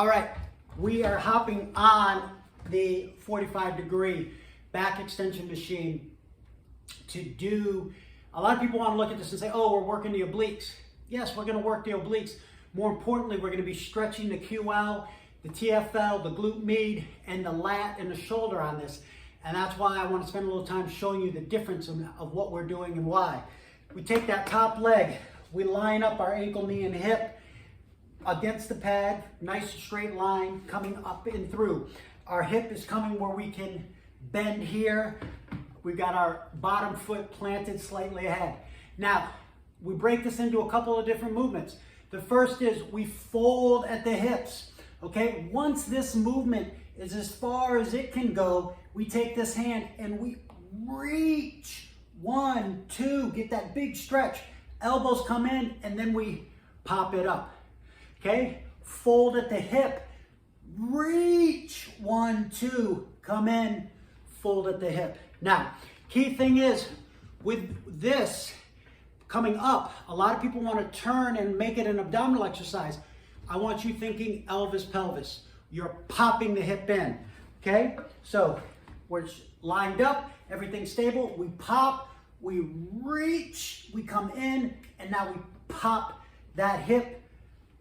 All right, we are hopping on the 45-degree back extension machine to do, a lot of people want to look at this and say, oh, we're working the obliques. Yes, we're going to work the obliques. More importantly, we're going to be stretching the QL, the TFL, the glute med, and the lat and the shoulder on this. And that's why I want to spend a little time showing you the difference of what we're doing and why. We take that top leg, we line up our ankle, knee, and hip against the pad, nice straight line coming up and through. Our hip is coming where we can bend here. We've got our bottom foot planted slightly ahead. Now, we break this into a couple of different movements. The first is we fold at the hips. Okay, once this movement is as far as it can go, we take this hand and we reach. 1, 2, get that big stretch. Elbows come in and then we pop it up. Okay, fold at the hip, reach. 1, 2, come in, fold at the hip. Now, key thing is with this coming up, a lot of people want to turn and make it an abdominal exercise. I want you thinking Elvis pelvis. You're popping the hip in, okay? So we're lined up, everything's stable. We pop, we reach, we come in, and now we pop that hip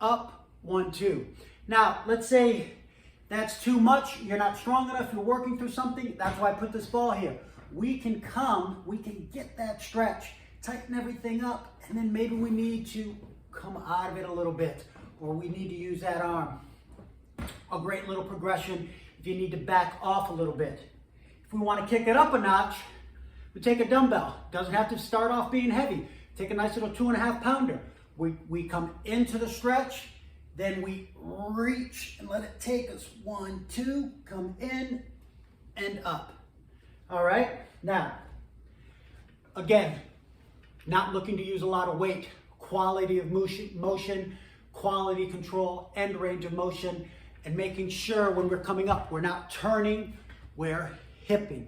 up. 1, 2. Now, let's say that's too much. You're not strong enough. You're working through something. That's why I put this ball here. We can get that stretch, tighten everything up, and then maybe we need to come out of it a little bit, or we need to use that arm. A great little progression if you need to back off a little bit. If we want to kick it up a notch, we take a dumbbell. Doesn't have to start off being heavy. Take a nice little 2.5 pounder. We come into the stretch, then we reach and let it take us. 1, 2, come in and up. All right, now, again, not looking to use a lot of weight, quality of motion, quality control, and range of motion, and making sure when we're coming up, we're not turning, we're hipping,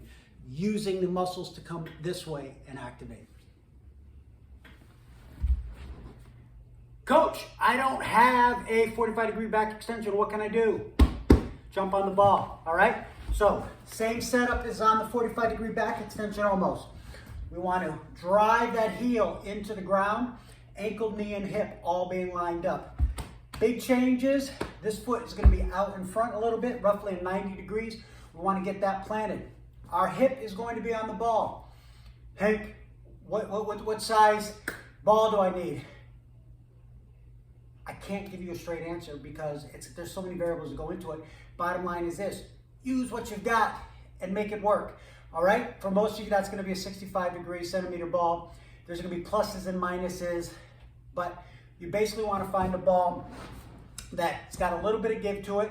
using the muscles to come this way and activate. Coach, I don't have a 45-degree back extension. What can I do? Jump on the ball, all right? So, same setup as on the 45-degree back extension almost. We want to drive that heel into the ground, ankle, knee, and hip all being lined up. Big changes, this foot is going to be out in front a little bit, roughly 90 degrees. We want to get that planted. Our hip is going to be on the ball. Hank, what size ball do I need? I can't give you a straight answer because there's so many variables that go into it. Bottom line is this: use what you've got and make it work. All right? For most of you, that's going to be a 65-degree centimeter ball. There's going to be pluses and minuses, but you basically want to find a ball that's got a little bit of give to it,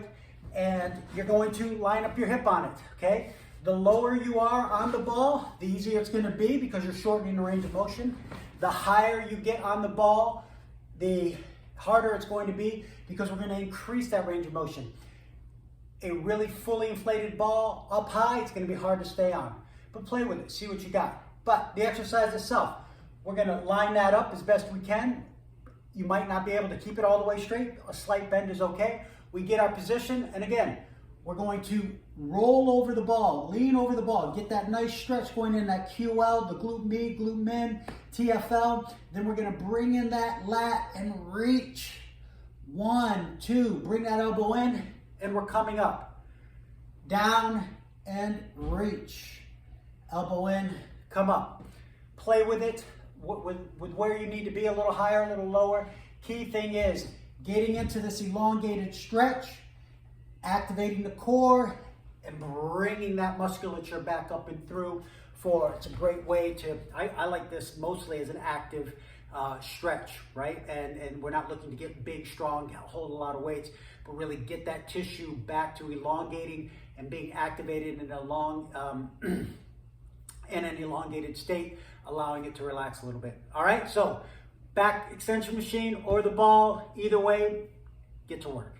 and you're going to line up your hip on it, okay? The lower you are on the ball, the easier it's going to be because you're shortening the range of motion. The higher you get on the ball, the harder it's going to be because we're going to increase that range of motion. A really fully inflated ball up high, it's going to be hard to stay on. But play with it, see what you got. But the exercise itself, we're going to line that up as best we can. You might not be able to keep it all the way straight. A slight bend is okay. We get our position, and again, we're going to roll over the ball, lean over the ball, get that nice stretch going in that QL, the glute med, glute min, TFL. Then we're going to bring in that lat and reach. 1, 2, bring that elbow in, and we're coming up. Down and reach. Elbow in, come up. Play with it, with where you need to be, a little higher, a little lower. Key thing is getting into this elongated stretch, activating the core, and bringing that musculature back up and through. It's a great way to, I like this mostly as an active stretch, right? And we're not looking to get big, strong, hold a lot of weights, but really get that tissue back to elongating and being activated in an elongated state, allowing it to relax a little bit. All right, so back extension machine or the ball, either way, get to work.